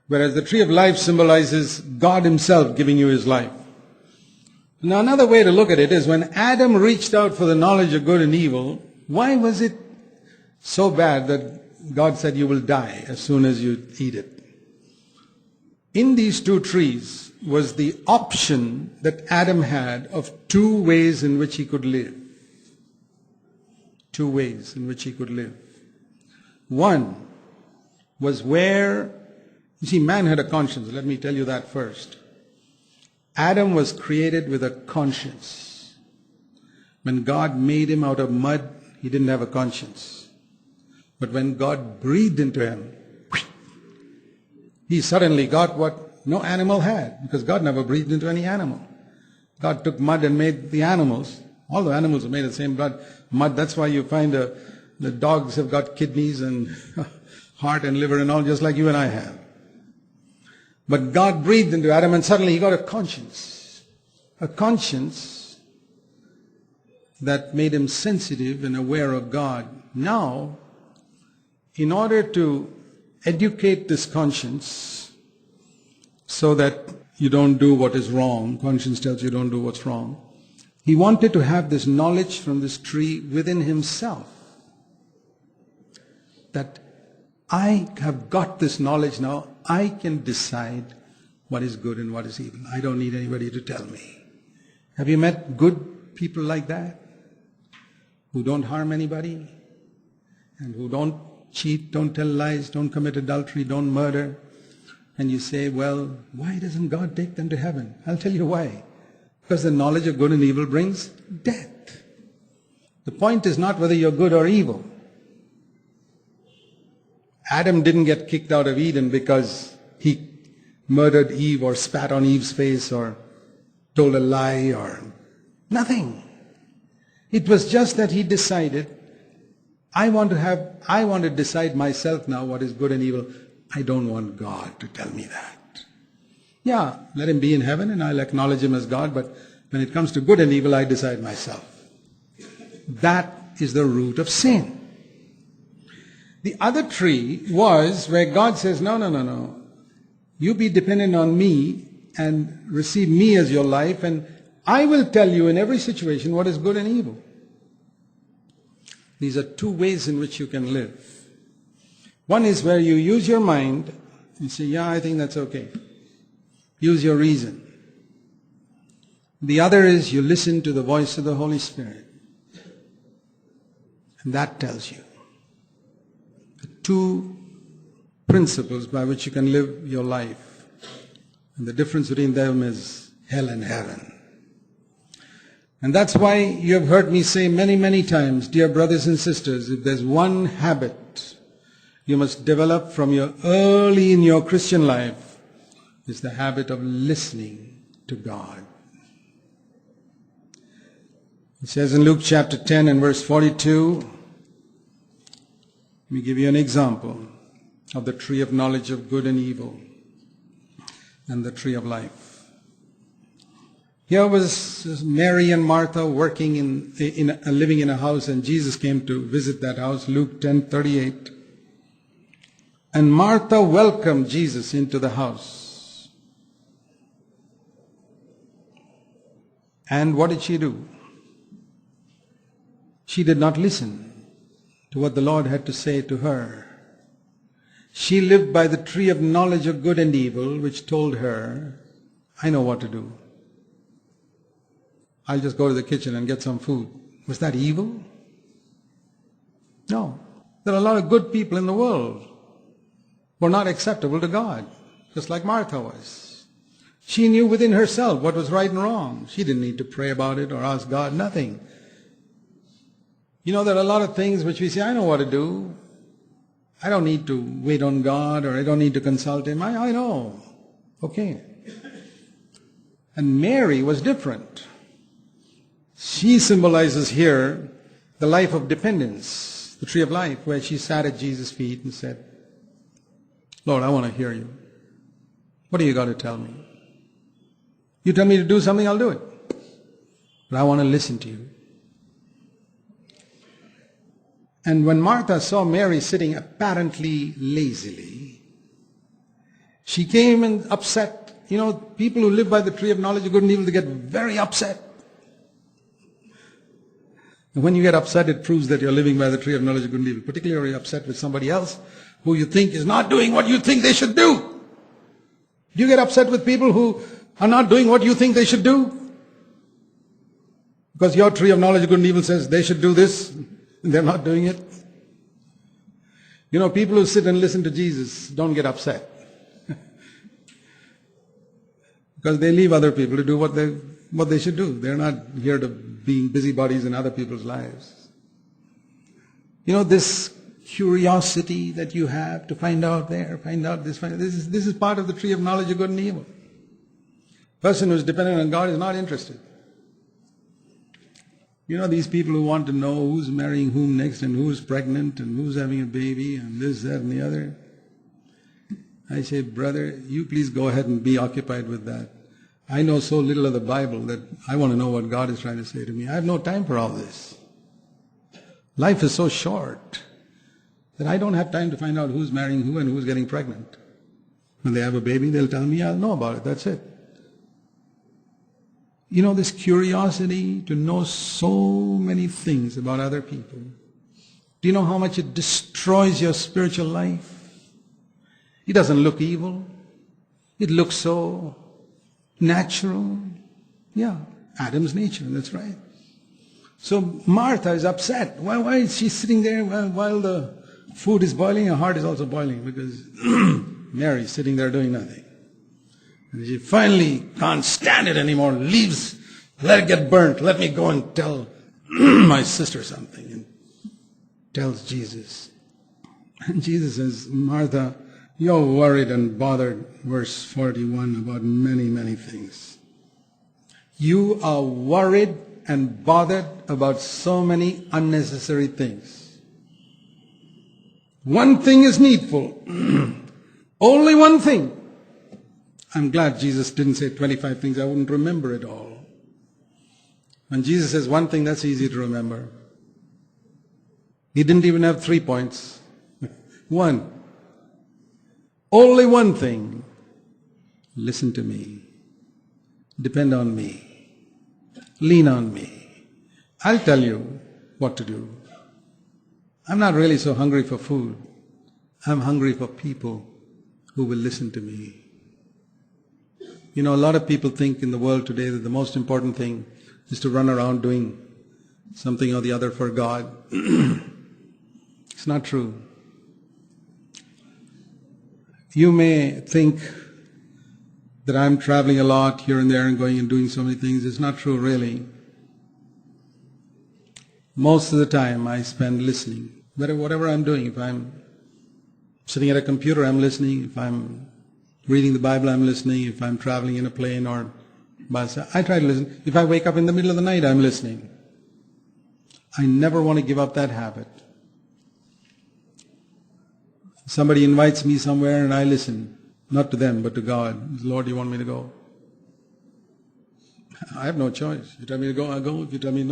whereas the tree of life symbolizes God himself giving you his life. Now another way to look at it is when Adam reached out for the knowledge of good and evil, why was it so bad that God said you will die as soon as you eat it? In these two trees was the option that Adam had of two ways in which he could live. Two ways in which he could live. One was where, you see, man had a conscience. Let me tell you that first. Adam was created with a conscience. When God made him out of mud, he didn't have a conscience. But when God breathed into him, he suddenly got what no animal had, because God never breathed into any animal. God took mud and made the animals. All the animals are made of the same mud. That's why you find the dogs have got kidneys and heart and liver and all, just like you and I have. But God breathed into Adam and suddenly he got a conscience. A conscience that made him sensitive and aware of God. Now, in order to educate this conscience so that you don't do what is wrong, conscience tells you don't do what's wrong, he wanted to have this knowledge from this tree within himself. That I have got this knowledge now, I can decide what is good and what is evil. I don't need anybody to tell me. Have you met good people like that? Who don't harm anybody? And who don't cheat, don't tell lies, don't commit adultery, don't murder? And you say, well, why doesn't God take them to heaven? I'll tell you why. Because the knowledge of good and evil brings death. The point is not whether you're good or evil. Adam didn't get kicked out of Eden because he murdered Eve or spat on Eve's face or told a lie or nothing. It was just that he decided, I want to decide myself now what is good and evil. I don't want God to tell me that. Yeah, let him be in heaven and I'll acknowledge him as God, but when it comes to good and evil, I decide myself. That is the root of sin. The other tree was where God says, no. You be dependent on me and receive me as your life, and I will tell you in every situation what is good and evil. These are two ways in which you can live. One is where you use your mind and say, yeah, I think that's okay. Use your reason. The other is you listen to the voice of the Holy Spirit. And that tells you. The two principles by which you can live your life. And the difference between them is hell and heaven. And that's why you have heard me say many, many times, dear brothers and sisters, if there's one habit you must develop from early in your Christian life, is the habit of listening to God. It says in Luke chapter 10 and verse 42, let me give you an example of the tree of knowledge of good and evil and the tree of life. Here was Mary and Martha working living in a house, and Jesus came to visit that house, Luke 10:38. And Martha welcomed Jesus into the house. And what did she do? She did not listen to what the Lord had to say to her. She lived by the tree of knowledge of good and evil, which told her, I know what to do. I'll just go to the kitchen and get some food. Was that evil? No. There are a lot of good people in the world who are not acceptable to God, just like Martha was. She knew within herself what was right and wrong. She didn't need to pray about it or ask God, nothing. You know, there are a lot of things which we say, I know what to do. I don't need to wait on God, or I don't need to consult him. I know. Okay. And Mary was different. She symbolizes here the life of dependence, the tree of life, where she sat at Jesus' feet and said, Lord, I want to hear you. What do you got to tell me? You tell me to do something, I'll do it. But I want to listen to you. And when Martha saw Mary sitting apparently lazily, She came and upset. You know, people who live by the tree of knowledge of good and evil, they get very upset. And when you get upset, it proves that you're living by the tree of knowledge of good and evil. Particularly when you're upset with somebody else who you think is not doing what you think they should do. Do you get upset with people who are not doing what you think they should do? Because your tree of knowledge of good and evil says they should do this, and they're not doing it. You know, people who sit and listen to Jesus don't get upset. Because they leave other people to do what they should do. They're not here to be busybodies in other people's lives. You know, this curiosity that you have to find out there, find out this, this is part of the tree of knowledge of good and evil. Person who's dependent on God is not interested. You know, these people who want to know who's marrying whom next and who's pregnant and who's having a baby and this, that and the other. I say, brother, you please go ahead and be occupied with that. I know so little of the Bible that I want to know what God is trying to say to me. I have no time for all this. Life is so short that I don't have time to find out who's marrying who and who's getting pregnant. When they have a baby, they'll tell me, I'll know about it. That's it. You know, this curiosity to know so many things about other people. Do you know how much it destroys your spiritual life? It doesn't look evil. It looks so natural. Yeah, Adam's nature, that's right. So Martha is upset. Why is she sitting there while the food is boiling? Her heart is also boiling because Mary is sitting there doing nothing. And she finally can't stand it anymore, leaves, let it get burnt, let me go and tell my sister something. And tells Jesus. And Jesus says, Martha, you're worried and bothered, verse 41, about many, many things. You are worried and bothered about so many unnecessary things. One thing is needful. Only one thing. I'm glad Jesus didn't say 25 things. I wouldn't remember it all. When Jesus says one thing, that's easy to remember. He didn't even have 3 points. One. Only one thing. Listen to me. Depend on me. Lean on me. I'll tell you what to do. I'm not really so hungry for food. I'm hungry for people who will listen to me. You know, a lot of people think in the world today that the most important thing is to run around doing something or the other for God. It's not true. You may think that I'm traveling a lot here and there and going and doing so many things. It's not true, really. Most of the time I spend listening. Whatever I'm doing, if I'm sitting at a computer, I'm listening. If I'm reading the Bible, I'm listening. If I'm traveling in a plane or bus, I try to listen. If I wake up in the middle of the night, I'm listening. I never want to give up that habit. Somebody invites me somewhere and I listen. Not to them, but to God. Lord, you want me to go? I have no choice. You tell me to go, I go. If you tell me not,